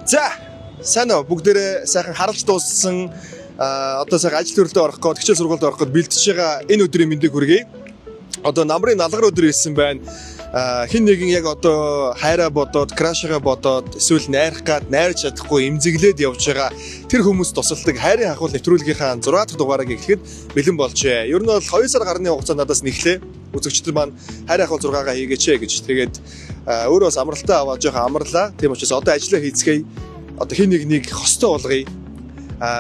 За сайн уу бүгдээрээ сайхан харалж дууссан одоо сайхан ажил төрөлдөө орох гээд хичээл сургуульд орох гээд бэлтэж байгаа энэ өдрийн мэндийг хүргэе. Одоо намрын налгар өдөр ирсэн байна. Хин нэгэн яг одоо хайраа бодоод, крашгаа бодоод, эсвэл найрах гад найрч чадахгүй эмзэглээд явж байгаа тэр хүмүүс тусалдаг хайрын хахуул нэвтрүүлгийнхаа 6 дахь дугаарыг эхлэхэд бэлэн болжээ. Ер нь бол 2 сар гарны хугацаанд надаас нэхлээ. Үзэгчдэр маань хайрын хахуул 6-гаа хийгээч гэж. Тэгээд өөрөө бас амралтаа аваад жоохон амарлаа. Тийм учраас одоо ажиллаа хийцгээе. Одоо хин нэг хостой болгоё.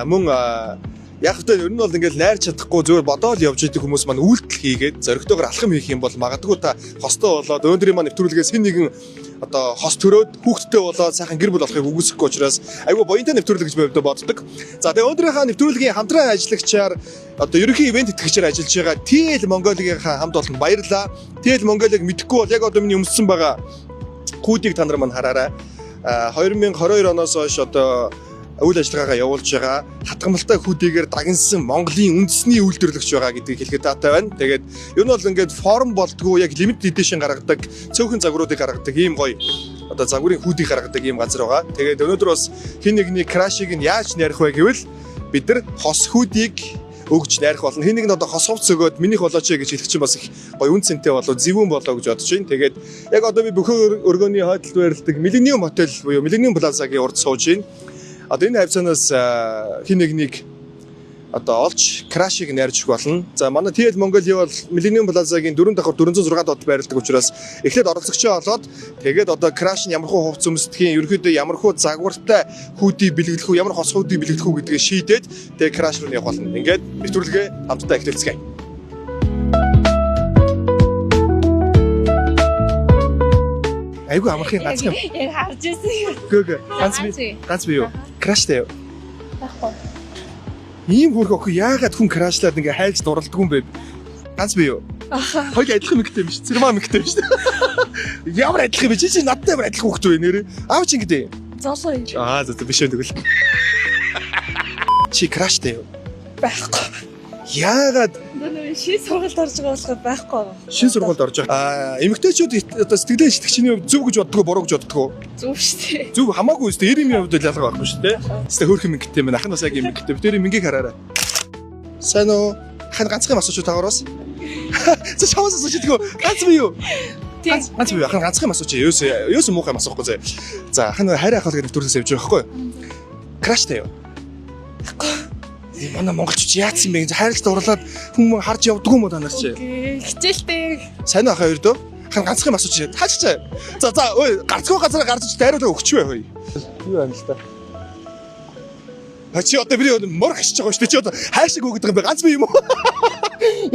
Мөн яг хэвээр ер нь бол ингээд найрч чадахгүй зөвөр бодоол явж идэг хүмүүс маань үйлдэл хийгээд зоригтойгоор алхам хийх юм бол магадгүй та хостой болоод өнөөдрийн маань нэвтрүүлгээс хэн нэгэн одоо хос төрөөд хүүхдтэй болоод сайхан гэр бүл болохыг үгүйсэхгүй учраас айгүй буянтай нэвтрүүлэг гэж би боддог. За тэгээ өнөөдрийнхээ нэвтрүүлгийн хамтран ажиллагчаар одоо ерөнхий ивент тэтгэгчээр ажиллаж байгаа TL Mongolia-гийн хамт олон баярлалаа. TL Mongolia-г мэдэхгүй бол яг одоо миний өмссөн байгаа күүдийг та нар маань хараарай. 2022 оноос хойш одоо үйл ажиллагаагаа явуулж байгаа хатгамалтай хүдийгээр дагнсан Монголын үндэсний үйлдвэрлэгч байгаа гэдгийг хэлэхэд таатай байна. Тэгээд ер нь бол ингээд форм болдгоо яг limited edition гаргадаг, цөөхөн загваруудыг гаргадаг ийм гоё одоо загварын хүдийг гаргадаг ийм газар байгаа. Тэгээд өнөөдөр бас хин нэгний крашиг нь яаж найрах вэ гэвэл бид нар хос хүдийг өгж найрах болно. Хин нэг нь одоо хос хувц өгөөд минийх болооч гэж хэлэх чинь бас их гоё үн цэнтэй болоо зөвүүн болоо гэж бодож байна. Тэгээд яг одоо би Бөхөө өргөний хойдолд байрладаг Millennium Hotel буюу Millennium Plaza-гийн урд сууж байна. Одоо энэ хавцаанаас хин нэг одоо олж крашиг найрж болно. За манай TL Mongolia бол Millennium Plaza-гийн 4 давхар 406 дот байрладаг учраас эхлээд оролцогчоо олоод тэгээд одоо краш нь ямар хуу хувц өмсдгийн ерөөхдөө ямар хуу загвартай хүүдийг бэлгэлэх үү, ямар хос хүүдийг бэлгэлэх үү гэдгээ шийдээд тэгээд краш руу явах болно. Ингээд нэвтрүүлгээ хамтдаа эхлэлцгээе. Айгу амархын ганц юм. Яг харж ирсэн. Гүг. Ганц би юу? Краштай юу? Баггүй. Ийм хөрх охин яагаад хүн крашлаад ингээ хайлж дуралдгүй юм бэ? Ганц би юу? Хоёул адилхан мэгтэй юм шүү. Цэрмаа мэгтэй юм шүү. Ямар адилхан бэ? Чи надтай ямар адилхан хөхт вэ нэрээ? Аав чи ингэдэй. Зоолоо юм. За биш үү тэгвэл. Чи краштай юу? Байхгүй. Яагаад Шин сургалт орж байгаа болохоор байхгүй. Шин сургалт орж байгаа. Эмэгтэйчүүд одоо сэтгэлээ шитгэгчний зөв гэж боддгоо буруу гэж боддгоо. Зөв шүү дээ. Зөв хамаагүй шүү дээ. 90-ийн хувьд ялгаа байхгүй шүү дээ. Эсвэл хөөрхөн мэгтэй мэн ахын бас яг юм мэгтэй. Тэр мэнгийг хараарай. Сайн уу? Хан ганцхан асууч таагараас. За шаваас асууч тэгөө. Ганц би юу? Ганц би хан ганцхан асууч. Ёос муухай асуухгүй зэ. За хан хайраа ахал гэдэг нэвтрүүлгээс явж байгаа байхгүй юу? Краштай юу? Манай монголчууд яатсан бэ гэж хайрлаж дурлаад хүмүүс харж явдггүй юм уу танаас чи? Хичээлтэй. Сайн уу хаа хоёрдөө? Хан ганцхан асууч. Таач. За ой гарцгүй газараа гарч дайруулаа өгчвэ хөөе. Юу юм л та. Чи одоо би мор хашиж байгаа шүү дээ. Чи одоо хайшиг өгдөг юм бэ? Ганц би юм уу?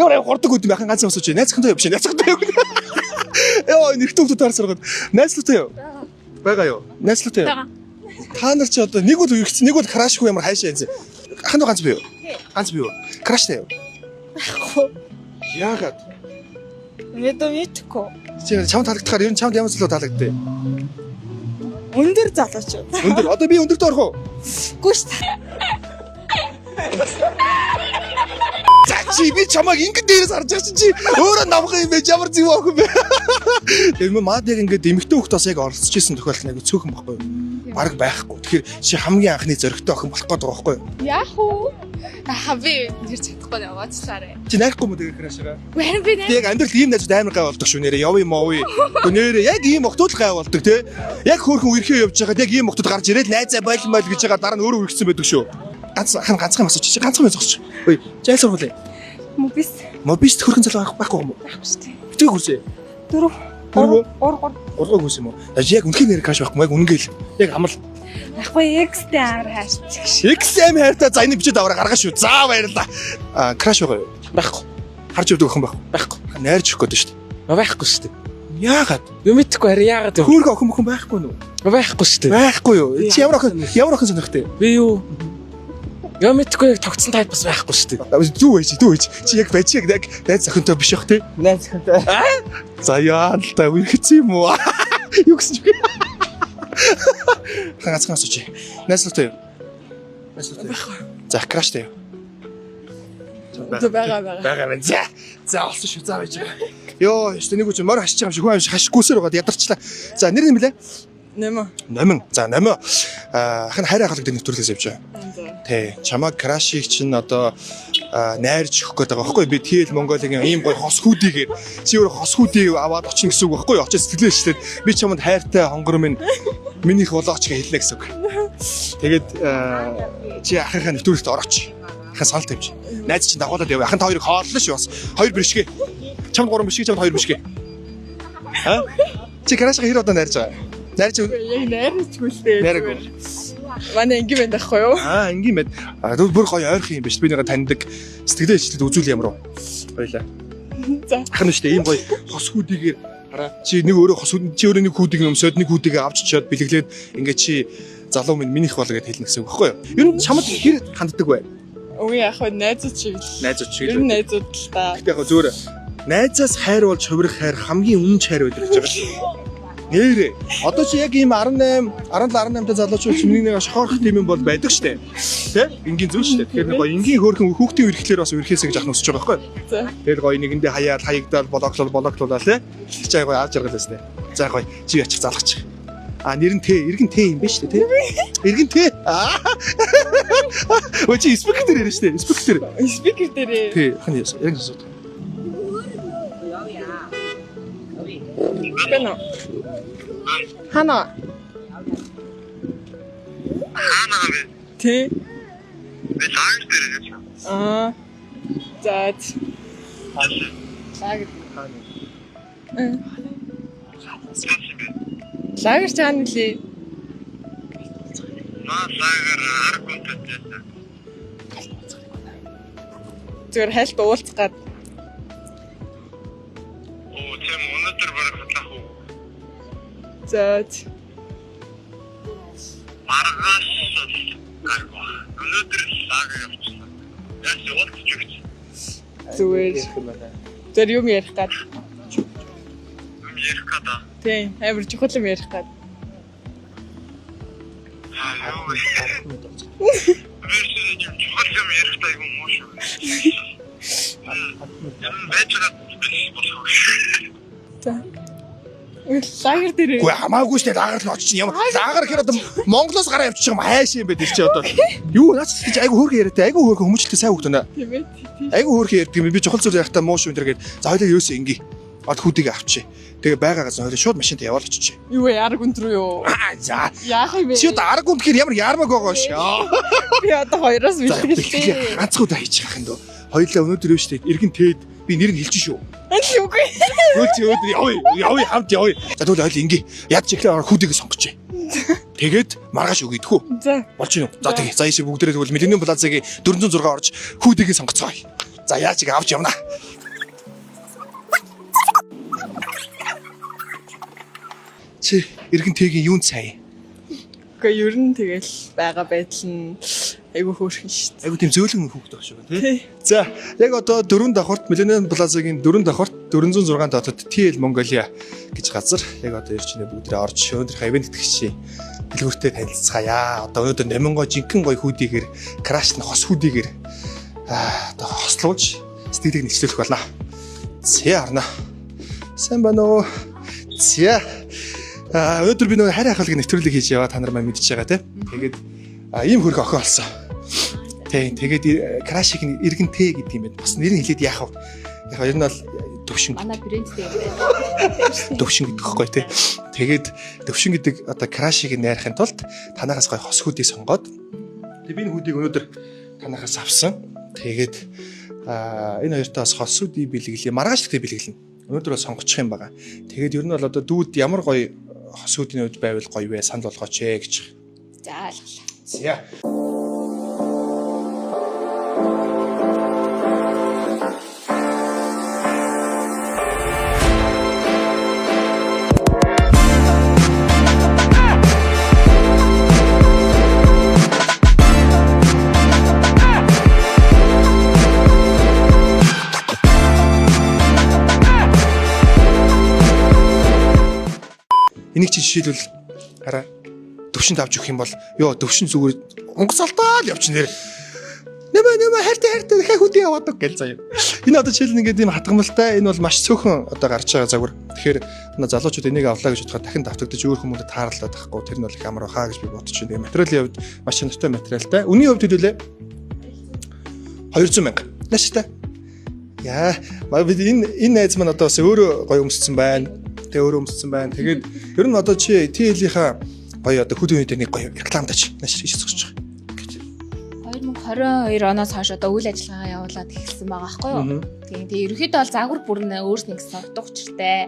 Ямар хурдаг үт юм хан ганцхан асууч. Найзхантай явж байна. Найзхантай юу? Яа нэрхтэн хүмүүс таар саргаад. Найзлуутай юу? Бага юу? Найзлуутай юу? Та нар чи одоо нэг үл үерхсэн, нэг үл крашгүй ямар хайшаа юм. Ахын ганц би юу? Ганц би юу? Краштай юу? Баггүй. Яагаад? Мэдгүй. Чи чам таалагдахаар ер нь чамд ямар зүйл таалагдтыг? Өндөр залууч. Өндөр. Одоо би өндөрт орох уу? Үгүй шүү дээ. За чи би чамайг ингэ дээрээс харж байгаа чи өөрөө намх юм бэ? Ямар зүг охин бэ? Тэгээ маад яг ингэ эмэгтэй хөхт бас яг оролцож исэн тохиолдол нэг цөөхөн байхгүй юу? Бараг байхгүй. Тэгэхээр чи хамгийн анхны зөрөгтэй охин болох гээд байгаа байхгүй юу? Яах вэ? Би нэр чадахгүй яваачлаарэ. Чи найрахгүй мө тэгээ крашгаа? Гүн би Яг амьдрал ийм найзууд амар гай болдог шүү нэрээ. Яв юм уу? Нэрээ яг ийм охтууд гай болдог те. Яг хөөрхөн үерхээ явж байгаад яг ийм охтууд гарч ирээд найзаа бойлмол гэж байгаа дараа нь өөрөө үерхсэн байдаг шүү. Ганцхан асууч чи ганцхан зогсож. Ой, жайл сургууль. Мобис. Мобис хөрхөн залуу байхгүй юм уу? Байхгүй шүү дээ. Битгий хүрсэ. Дөрөв. Ургаг үс юм уу? Яг үнхээр нэр краш байхгүй яг үнэнгээл. Яг амрал. Ахгүй X-тэй амар хайрч. XM хайртай за энэ бичээд аваа гаргаа шүү. За баярлаа. Краш байгаа юу? Байхгүй. Харж явдаг охин байхгүй. Найрж өгөх гээд шүү дээ. Байхгүй шүү дээ. Яагаад? Юу мэдхгүй харин яагаад вэ? Хөөрхөн охин байхгүй нүү? Байхгүй шүү дээ. Байхгүй юу? Чи ямар охин сонирхтой? Би юу? Юу мэдхгүй яг тогтсон тайп бас байхгүй шүү дээ. Зүг байж. Чи яг байж яг найз охинтой биш бах те? Найз хантай. За яа л та үерхэц юм уу? Юу гэсэн чи? Ганцхан асууч. Найзлуутай юу? Байхгүй. За краштай юу? Бага байна. За олсон шүү. За байж байгаа. Йоо, өстө нэг үгүй мөр хашиж байгаа юм шиг хүн хашгүйсээр байгаа ядарчлаа. За нэр юм блэ? Номин. За номин. Ахын хайр ахлах гэдэг нэвтрүүлгээс явж байгаа. Тий. Чамаг крашиг чинь одоо найрч өгөх гээд байгаа байхгүй би TL Mongolia-гийн ийм гоё хос хүүдийгээр чи өөр хос хүүдийг аваад очих гэсэн үг байхгүй очиж сэтгэлээчлээд би чамд хайртай хонгор минь минийх болооч гэж хэлнэ гэсэн үг. Тэгээд чи ахынхаа нэвтрүүлэгт орооч. Ахын санал тавьж. Найз чинь дагуулад яв. Ахын та хоёрыг хооллоо шүү бас. Хоёр бишгэ. Чамд 3 бишгэ чамд 2 бишгэ. Аа? Чи крашиг хэр удаа найрч байгаа? Найрч яг найрчгүй л дээ. найраагүй. Манай анги байна байхгүй юу? Ингийн мэд. Бүр гоё ойрхон юм биш. Би нэгэ таньдаг сэтгэлээ ичлээд үзүүл ямар уу. Баялаа. За. Ахын штэ ийм гоё хос хүүдийгээр хараа. Чи нэг өөрөө хос хүүд чи өөрөө нэг хүүдийг өмсөд нэг хүүдийг авч чаад бэлэглээд ингээ чи залуу минь минийх бол гэдээ хэлнэ гэсэн үг байхгүй юу? Ер нь чамд хэр ханддаг вэ? Үгүй яг хөө найзууд шиг л. Найзууд шиг Ер л. нь найзууд л та. Гэтэ яг зөөр найзаас хайр болж хувирах хайр хамгийн үнэн хайр байдаг гэж байгаа. Нэрээ. Одоо чи яг ийм 17 18 та залуучууд чи нэг шохоорох тийм юм бол байдаг штэ. Тэ? Энгийн зүйл штэ. Тэгэхээр гоё энгийн хөөрхөн хүүхдийн үргэлжлэлээр бас үргэлжлэхээ гэж ахнусч байгаа байхгүй. За. Тэгэл гоё нэгэндээ хаяад хаягдаад блоклуулаа тэ. Чи гоё авч жаргалаас тэ. За гоё чи ячих залгачих. Нэр нь эргэн юм байна штэ тэ. Эргэн Өө чи спикер дээр ярина штэ. Спикер дээр. Тий, хань яс. Яг зөв. Бэнэ. Хана. Тэ. Би цааш дээр гэж. За. Лагер чаана ли? Лагер аргунтад яа. Зүгээр хайлт уулзгаад. Тийм өнөөдөр барах таах уу? За. Маргаш гаргаа. Өнөөдөр лагер явчихсан. Яг уулзж өгч. Зүгээр. Тэр юм ярих гад. Ярих гэдэг. Тийм, амар чухал юм ярих гад. Чухал юм ярихгүй юм уу шүү. Бэчрат болох. За. Лагер дээр. Үгүй хамаагүй штэ лагер л очиж ямар лагер гэхээр одоо Монголоос гараа явчих юм хайш юм бэ тэр чи одоо. Юу наач гэж айгу хөөрхөн яриатай айгу хөөрхөн хүмүүжлэлтэй сайн хөгтөнө. Тийм ээ. Айгу хөөрхөн ярьдаг юм би чухал зүйл ярихтаа муу шүү энэ гээд за хоёлаа ерөөсөө инги. Од хүүдийг авчи. Тэгээ байгаагаас хоёлаа шууд машинт яваал очиж. Юу арга өндөр юу? За. Яах юм бэ? Чи одоо арга үнд гэхээр ямар ярмаг байгаа шээ. Би одоо хоёроос бэлтгэлтэй. Ганцхан удаа хийж явах юм дөө. Хоёлаа өнөөдөр юу штэ эргэн тээд би нэр нь хэлчих шүү. Үгүй. Өөд явъя хамт явъя. За тэгвэл хоёул инги. Яд чиглээ хүүдийг сонгоч. Тэгээд маргааш өгье дөхөө. За. Болж гинөө. За тэгээ. За ийшээ бүгдээрээ тэгвэл Millennium Plaza-гийн 406 орж хүүдийг сонгоцгоё. За яаж чиг авч явна. Чи эргэн тээгийн юунд сайн? Гэхдээ ер нь тэгэл байгаа байдал нь айгүй хөөрхөн шүү дээ. Айгу тийм зөөлөн хүүхэд байх шүү тий. Тий. За яг одоо 4 давхарт Millennium Plaza-гийн 4 давхарт 406 дотоод TL Mongolia гэж газар яг одоо ирж байна бүгдээ орж өнөөдрийнхөө ивент итгэгчийн дэлгүүртээ танилцгаая. Одоо өнөөдөр Номинго жинхэнэ гоё хүүдийгээр краш нь хос хүүдийгээр одоо хослуулж сэтгэлийг нэвчлүүлэх болно. Зэ арна. Сайн байна уу? Зэ. Өнөөдөр би нөгөө хайр ахалгын нэвтрүүлэг хийж яваа та нар маань мэдчихэж байгаа тий. Тэгээд ийм хөргө охин болсон. Тий. Тэгээд крашиг нь эргэнтэй гэдэг юм байна. Бас нэр нь хэлээд яах вэ? Яг ер нь бол төвшин. Манай брэндтэй. Төвшин гэдэг хэвгүй тий. Тэгээд төвшин гэдэг одоо крашиг найрахын тулд танаас гоё хос хүүдийг сонгоод тэгээд би энэ хүүдийг өнөөдөр танаас авсан. Тэгээд энэ хоёртаа бас хос хүүдийг бэлгэлээ. Маргааш ихтэй бэлгэлнэ. Өнөөдөр бол сонгочих юм байгаа. Тэгээд ер нь бол одоо дүүд ямар гоё хос хүүдийн үед байвал гоё вэ? Санал болгооч ээ гэж. За ойлголоо. За. Энийг чи жишээлбэл хараа төвшөнд авч өгөх юм бол ёо төвшин зүгээр онгоцолтоо л явчих нэр. нэмэ хайртай дахиад хөдөө яваад гэл заяа. Энэ одоо жишээл нь ингээд ийм хатгамалтай энэ бол маш цөөхөн одоо гарч байгаа загвар. Тэгэхээр залуучууд энийг авлаа гэж бодоход дахин давтагдаж өөр хүмүүст таарлаад байхгүй. Тэр нь бол их амар хаа гэж би бодож байна. Тэгээ материалын хувьд маш чанартай материалтай. Үнийн хувьд хэдүүлээ 200 мянга. Нааштай. Яа, бид энэ найз маань одоо бас өөрөө гоё өмссөн байна. Тэгээ өөрөө өмссөн байна. Тэгээд ер нь одоо чи TL-ийнхаа гоё одоо хөдөө үеийн нэг гоё рекламдаж нааш хийж зогсож байгаа. 2022 оноос хойш одоо үйл ажиллагаа явуулаад эхэлсэн байгаа байхгүй юу? Тэгээ ерөнхийдөө бол загвар бүр өөрснөө гэсэн утга учиртай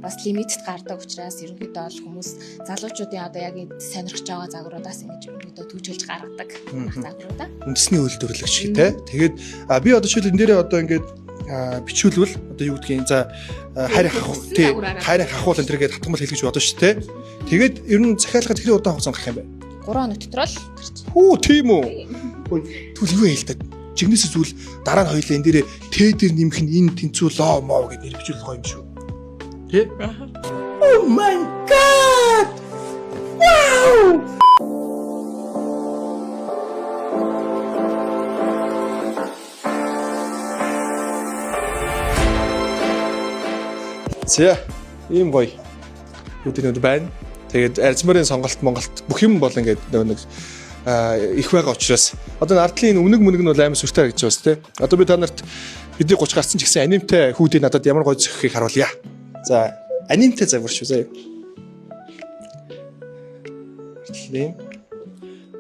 бас лимитэд гардаг учраас ерөнхийдөө бол хүмүүс залуучуудын одоо яг сонирхож байгаа загваруудаас ингэж ерөнхийдөө төвчилж гаргадаг загваруудаа. Үндэсний үйлдвэрлэгч тий. Тэгээд би одоо жишээл энэ дээрээ одоо ингээд бичүүлвэл одоо юу гэдгийг за хайрын хахуул тий хайрын хахуул энэ төргээд хатгамал хэлгэж бодож шүү тий. Тэгээд ер нь захиалгад хэрэг удаан хугацаанд гарах юм бэ? 3 хоног дотор л гарч. Хүү тийм үү. Түл юу хэлдэг. Жигнэс зүйл дараа нь хоёлаа энэ дээрээ Т дээр нэмэх нь энэ тэнцүү лоо моо гэж нэр бичүүлэх гоё юм шүү. Тэ? Oh my god. Wow! Зэ ийм гоё үүднүүд байна. Тэгээд арзмарын сонголт Монголд бүх юм бол ингээд нэг их байгаа учраас одоо ардлын үнэг мөнөг нь бол амар сүртэй гэж байна тийм. Одоо би та нарт бидний 30 гарсан ч гэсэн анимтай хүүдийг надад ямар гоё зөхөхийг харуулъя. За анимтай загвар шүү заяа.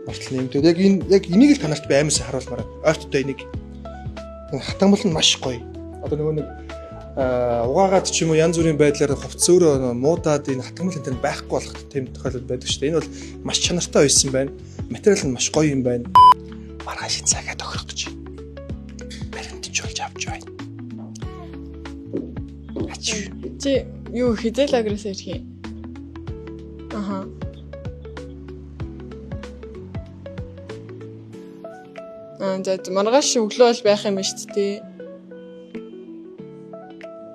Артлын тэгээд яг энийг л та нарт би амар сайн харуулмаар байна. Ойрттой энийг хатангуул нь маш гоё. Одоо нөгөө нэг угаагаад ч юм уу янз бүрийн байдлаар хувцс өөрөө муудаад энэ хатгамал энэ байхгүй болох тийм тохиолдол байдаг шүү дээ. Энэ бол маш чанартай байсан байна. Материал нь маш гоё юм байна. Маргааш цагаа тохирох гэж. Баримтж болж авч байна. Чи юу хизээл агрес ирэх юм? Аха. За маргааш өглөө бол байх юм шүү дээ.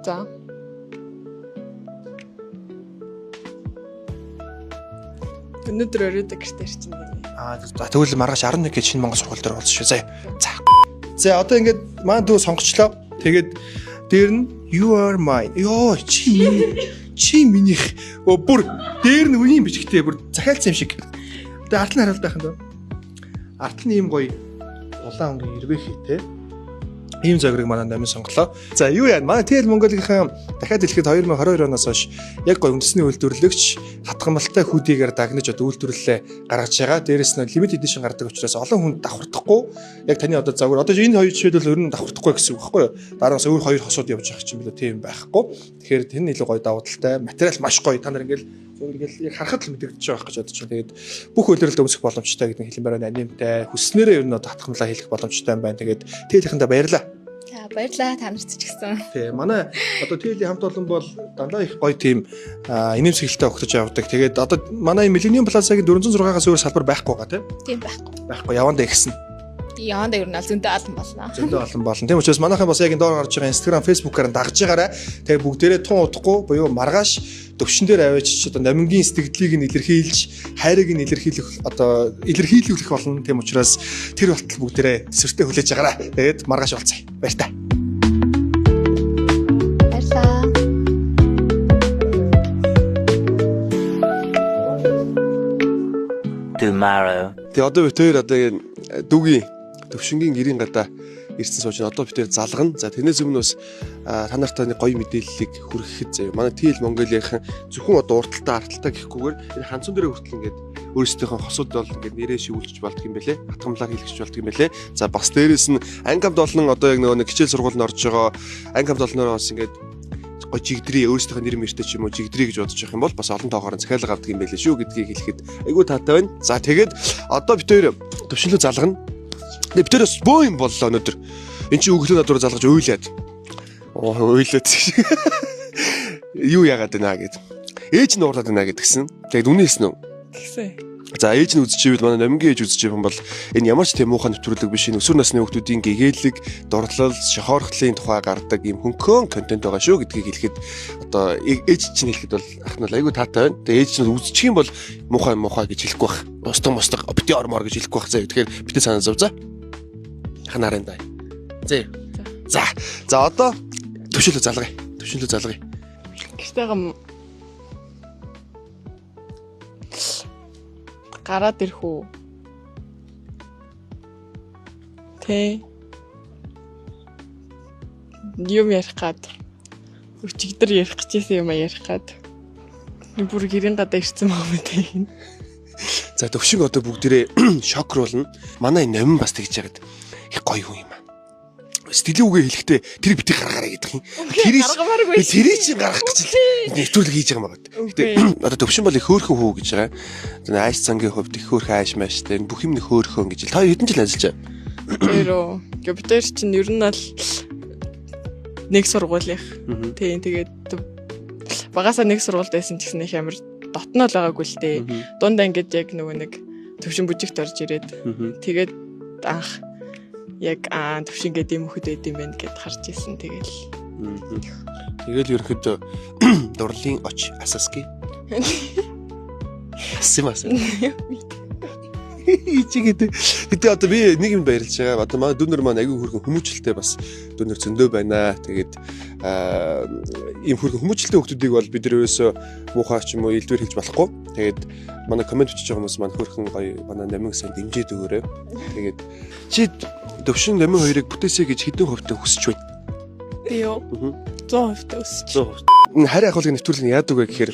За. Өнөөдөр өрөөдөг гэртээ ирчихсэн байна. Тэгвэл маргааш 11 гэж шинэ Монгол сургууль дээр уулзах шүү. За. За одоо ингээд маань дүү сонгочлоо. Тэгээд дээр нь you are mine. Йоо чи минийх. Бүр дээр нь үеийн бичгтэй бүр захиалсан юм шиг. Тэгээд арт нь хараалт байх юм даа. Арт нь ийм гоё улаан өнгийн ирвэхий те. Ийм загварыг манай намын сонголоо. За юу яа манай TL Mongolia-ийн дахиад хэлэхэд 2022 оноос хойш яг гоё үндэсний үйлдвэрлэгч хатгамалтай хүүдийгээр дагнаж одоо үйлдвэрлэлээ гаргаж байгаа. Дээрээс нь limited edition гардаг учраас олон хүн давхардахгүй яг таны одоо загвар одоо энэ хоёр жишээлбэл ер нь давхардахгүй гэсэн үг байхгүй юу? Дараагаас өөр хоёр хосууд явж байгаа юм билүү тийм байхгүй. Тэгэхээр тэр нь илүү гоё давуу талтай. Материал маш гоё. Та нар ингээл яг харахад л мэдэгдэж байгаа байх гэж бодож байна. Тэгээд бүх үйлдвэрлэлд өмсөх боломжтой гэдэг нь хэлмээр байна. Анимтай хүснээрээ ер нь одоо хатгамлаа хийх боломжтой юм байна. Тэгээд TL-ийнхэндээ баярлалаа. За баярлалаа та нарт ч гэсэн. Тий, манай одоо TL-ийн хамт олон бол дандаа их гоё тийм инээмсэглэлтэй өгтөж явдаг. Тэгээд одоо манай Millennium Plaza-гийн 406-аас өөр салбар байхгүй байгаа тийм байхгүй. Байхгүй явандаа ихсэн. Явандаа ер нь зөндөө олон болно. Зөндөө олон болно. Тийм учраас манайхан бас яг энэ доор гарч байгаа Instagram, Facebook-аар дагж байгаарай. Тэгээд бүгдээрээ тун удахгүй буюу маргааш төвшин дээр аваач одоо номингийн сэтгэлдлийг нь илэрхийлж, хайрыг нь илэрхийлэх одоо илэрхийлүүлэх болно. Тийм учраас тэр болтол бүгдээрээ сүртэй хүлээж байгаарай. Тэгээд маргааш уулзъя. Баярлалаа. Баярлалаа. Tomorrow. Тэгээ одоо бид хоёр одоо дүүгийн төвшингийн гэрийн гадаа ирсэн сууж одоо бид хоёр залгана. За тэрнээс өмнө бас та нартай нэг гоё мэдээллийг хүргэхэд заяа. Манай TL Mongolia-ийн зөвхөн одоо урталтай арталтай гэхгүйгээр энэ ханцун дээр хүртэл ингээд өөрсдийнхөө хосууд бол ингээд нэрээ шивүүлж болдго юм бэлээ. Хатгамлаар хийлгэж болдго юм бэлээ. За бас дээрэс нь ангамд олон одоо яг нэг хичээл сургуульд орж байгаа ангамд олноороос ингээд гоо жигдрий өөрсдийнхөө нэр мэртэй ч юм уу жигдрий гэж бодож явах юм бол бас олон тоогоор захиалга авдаг юм байлээ шүү гэдгийг хэлэхэд айгүй таатай байна. За тэгээд одоо бид хоёр төвшинлөө залгана. Бид хоёр бас бөө юм боллоо өнөөдөр. Энд чи өглөө надад залгаж уйлаад. Уйлаад. Юу яагаад байна гэд. Ээж нь уурлаад байна гэдгсэн. Тэгээд үнээсэн үү? Тэгсэн. За ээж нь үзчихвэл манай номингийн ээж үзчих юм бол энэ ямар ч тийм муухай нэвтрүүлэг биш. Энэ өсвөр насны хүүхдүүдийн гэгээлэг, дурлал, шохоорхлын тухай гардаг юм хөнхөн контент байгаа шүү гэдгийг хэлэхэд одоо ээж чинь хэлэхэд бол ах нь айгүй таатай байна. Тэгээ ээж чинь үзчих юм бол муухай гэж хэлэхгүй байх. Устгах бити ормоор гэж хэлэхгүй байх. За тэгэхээр битээ санаа зов за. Ханарын дай. За одоо төвшөлөө залгая. Гэвтэйгам гараад ирэх үү? Тэ. Юм ярих гад. Өчигдөр ярих гэжсэн юм ярих гад. Бүр гэрийн гадаа ирсэн байгаа мэт юм. За төвшин одоо бүгдээрээ шокруулна. Манай номин бас тэгж яагаад их гоё хүн юм аа. Сэтгэлийн үгээ хэлэхдээ тэр битгий гаргаарай гэдэг юм. Тэрийг чи гаргах гэж нэвтрүүлэг хийж байгаа юм байна. Гэтэ одоо төвшин бол их хөөрхөн хүү гэж байгаа. Одоо айс цангийн хувьд их хөөрхөн айш мааштай бүх юм нэг хөөрхөн гэж. Та хэдэн жил ажиллаж байна? Тэр компьютер чинь ер нь бол нэг сургуулийнх. Тэгээд багасаа нэг сургуульд байсан ч гэсэн их амар дотнол байгаагүй л дээ. Дундаа ингээд яг нөгөө нэг төвшин бүжигт орж ирээд тэгээд анх яг төвшин гэдэг юм хөхөд байд юм байна гэд харж ирсэн. Тэгэл ерөнхийдөө дурлалын оч асаски. Симас. Гэтэ одоо би нэг юм баярлж байгаа. Одоо манай дүүнер маань аягүй хөргөн хүмүүжлэлтэй бас дүүнер зөндөө байна. Тэгээд ийм хөргөн хүмүүжлэлтэй хүмүүсийг бол бид нэрөөсөө муухай ч юм уу илдвэр хэлж болохгүй. Тэгээд манай комент бичиж байгаа хүмүүс маань хөргөн гоё манай намын сайн дэмжиж өгөөрэй. Тэгээд чи төвшин намын хоёрыг бүтээсэй гэж хэдэн хувьтай хүсэж байна? би юу 100% өсч. Харин ахуулгын нэвтрүүлэг яадаг вэ гэхээр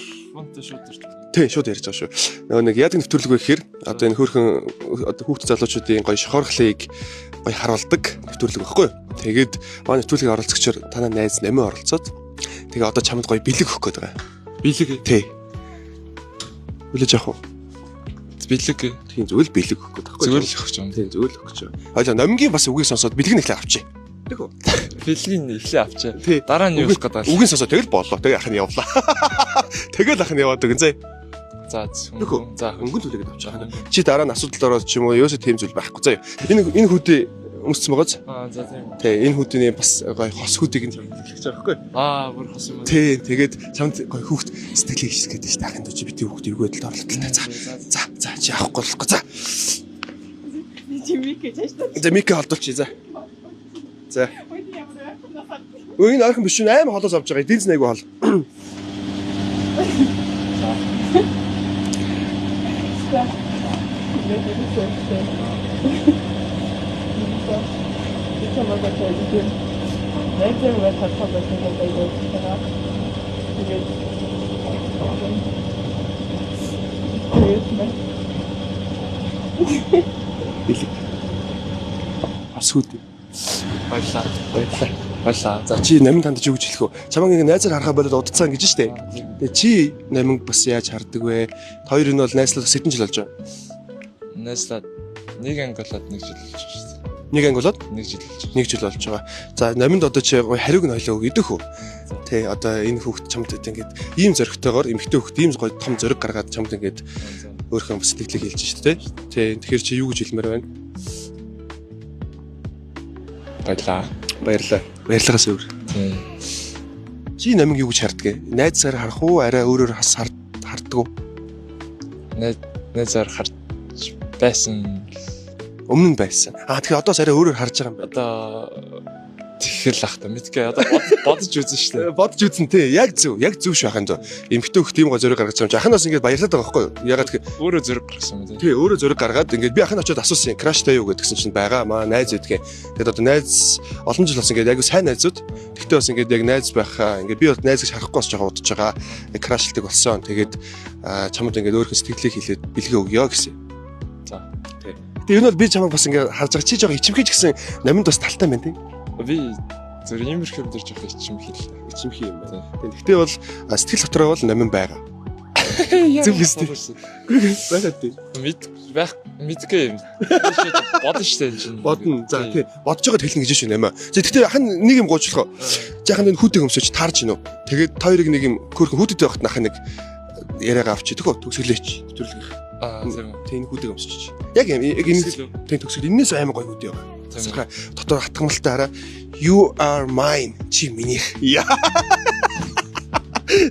тий шууд ярьж байгаа шүү. Нөгөө нэг яадаг нэвтрүүлэг вэ гэхээр одоо энэ хөөрхөн одоо хүүхд залуучуудын гоё шохорхлыг гоё харуулдаг нэвтрүүлэг байхгүй юу? Тэгээд манай нэвтрүүлгийн оролцогчор танаа найз намын оролцоод тэгээ одоо чамд гоё бэлэг өгөх гээд байгаа. Бэлэг тий. Үлээж явах уу? Бэлэг тийм зөвл бэлэг өгөх гээд байхгүй юу? зөвл өгч юм. Тийм зөвл өгч байгаа. Хоёул номгийн бас үгийг сонсоод бэлэг нэхлээ авчи. Тэгвэл Бэлгийн эхлээ авчаа. Дараа нь юу болох гэдэг. Үгийн сонсоод тэгэл боллоо. Тэгээ ах нь явлаа. Тэгэл ах нь яваад өгөн зэ. За хөнгөн төлөгээд авч байгаа. Чи дараа нь асуудалд ороод ч юм уу юусо тийм зүйл байхгүй. За энэ хүүдээ өмссөн байгааз. За тийм. Тий энэ хүүдний бас гоё хос хүүдийг нь хэлж байгаа байхгүй. Бүр хос юм. Тий тэгээд чамд гоё хүүхд сэтгэлийг хийсгээд байж та ахын дүү бити хүүхд эвгүй байдалд орлоо. За чи авахгүй болохгүй. За. Чи мик гэж байна. За мик холдуулчих за. За. Өөний ойрхон биш амар холоос авч байгаа. Эдийн айгу хол. Асууд. Баярлаа. За чи намын танд юу гэж хэлэх вэ? Чамаг ингэ найзаар харахаа болоод удацсан гэж штэ. Тэгээ чи намыг бас яаж хардаг вэ? Хоёр нь бол найзлаад хэдэн жил болж байгаа? Найзлаад нэг анги болоод нэг жил болж байна. Нэг анги болоод нэг жил болж байна. Нэг жил болж байгаа. За наминд одоо чи хариуг нь хойлоо өгөх үү? Тэ одоо энэ хүүхд чамд ингээд ийм зөрөгтэйгээр эмэгтэй хүүхд ийм гоё том зөрөг гаргаад чамд ингээд өөрхөн сэтгэлийг хэлж штэ тэ. Тэ тэгэхээр чи юу гэж хэлмээр байна? Баярлалаа. Баярлагаас өөр. Чи намайг юу гэж харддаг? Найзаар харах уу? Арай өөрөөр харддаг уу? Найзаар харж байсан. Өмнө нь байсан. Тэгэхээр одоо арай өөрөөр харж байгаа юм байна. Одоо тэгэхээр л ах та мэдгээ одоо бодож үзэн шүү дээ. Бодож үзэн тий. Яг зөв шүү ахын дөө. Эмхтэн хөх тийм гоо зөрөг гаргаж байгаа юм. Ахнаас ингээд баярлаад байгаа байхгүй юу? Ягаад тэгэхээр өөрөө зөрөг гаргасан юм тий. Тий, өөрөө зөрөг гаргаад ингээд би ахын очиод асуусан. Краштай юу гэдгсэн чинь байгаа маа найз үдгээ. Тэгэд одоо найз олон жил болсон ингээд яг сайн найзууд. Тэгтээ бас ингээд яг найз байхаа ингээд би бол найз гэж харахгүй бас жоо удаж байгаа. Крашлдаг болсон. Тэгээд чамд ингээд өөрхөн сэтгэлийг хэлээд бэлгээ өгье гэсэн. За. Тий. Тэгээ энэ бол би чамайг бас ингээд харж байгаа чи жоо ичимхийж гисэн наминд бас талтай байна тий. Би зөв иймэрхүү юм дээр жоох ичимхий юм байна. Тэгтээ бол сэтгэл дотроо бол намин байгаа. Зөв биз дээ. Байгаад дээ. Мэдгээ юм. Бодно штэ энэ чинь. Бодно. За тий. Бодож байгаад хэлнэ гэж шүү нэмээ. Тэгтээ ахын нэг юм гоочлохоо. Жаахан энэ хүүтэй өмсөж таарж гинөө. Тэгээд хоёрыг нэг юм хөөрхөн хүүтэд байхад нахаа нэг яриагаа авчи төгөө төгсгөлээч. Төрлөх. Тийм хүүтэй өмсөж. Яг энэ тийм төгсгөл энэс амар гоё хүүтэй байгаа. За дотор хатгамалтай хараа. You are mine. Чи минийх.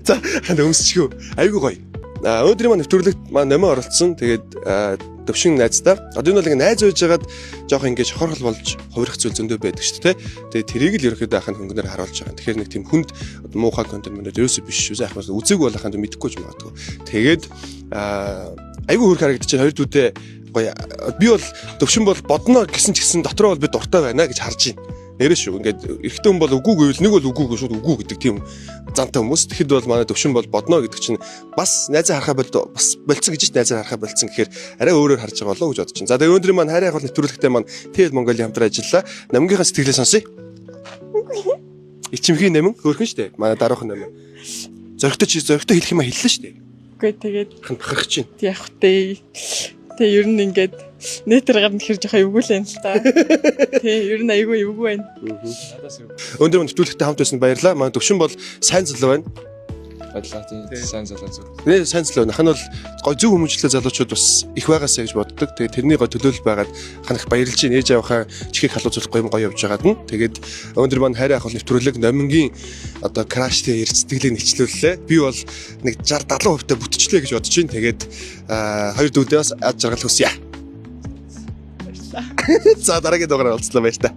За ханд өмсчихөө. Айгуу гоё. Өдрийн маань нэвтрүүлэгт маань намаа оролцсон. Тэгээд төвшин найзтай. Одоо энэ бол ингээ найз үйж байгаад жоох ингэж хорхол болж хувирах зүйл зөндөө байдаг шүү дээ. Тэгээ тэрийг л ерөөхдөө ахын хөнгөнөр харуулж байгаа. Тэгэхээр нэг тийм хүнд муухай контент мөн ерөөсөө биш шүү. Заах бас үзег бол ахын мэдэхгүй ч магадгүй. Тэгээд айгүй хөрх харагдчих хоёр дүүтэй гоё. Би бол төвшин бол бодно гэсэн ч гэсэн дотроо бол би дуртай байна гэж харж байна. Нэрэ шүү. Ингээд эрэгтэй хүн бол үгүй гэвэл нэг бол үгүй шууд үгүй гэдэг тийм зантай хүмүүс. Тэгэхэд бол манай төвшин бол бодно гэдэг чинь бас найзаа харахаа бас болцсон гэж найзаа харахаа болцсон гэхээр арай өөрөөр харж байгаа болоо гэж бодож байна. За тэгээ өнөөдрийн маань хайрын хавал нэвтрүүлэгтээ маань TL Mongolia хамтран ажиллаа. Намгийнхаа сэтгэлээ сонсъё. Ичимхийн нэмэн хөөрхөн штэ. Манай даруухан нэмэн. Зоригтой хэлэх юм а хэллээ штэ. Үгүй тэгээд бахарх чинь. яг хөтэй. Тэгээ ер нь ингээд нэтэр гарна гэхэр жоохон эвгүй л юм л та. Тэгээ ер нь айгүй эвгүй байна. Өнөөдөр нэвтрүүлэгтээ хамт байсан баярлалаа. Манай төвшин бол сайн залуу байна. Баярлалаа. Тийм сайн залуу зүг. Тэгээ сайн залуу. Хан бол гой зөв хүмүүжлээ залуучууд бас их байгаасаа гэж боддог. Тэгээ тэрний гой төлөөлөл байгаад ханах баярлж байна. Ээж авахаа чихийг халууцуулахгүй юм гоё явж байгаад нь. Тэгээд өнөөдөр маань хайрын ах нэвтрүүлэг номингийн одоо краштэй ирж сэтгэлээ нэчлүүллээ. Би бол нэг 60-70% та бүтчлээ гэж бодож байна. Тэгээд хоёр дүүдээ бас ад жаргал хүсье. Баярлалаа. За дараагийн дугаараар уулзлаа баяр та.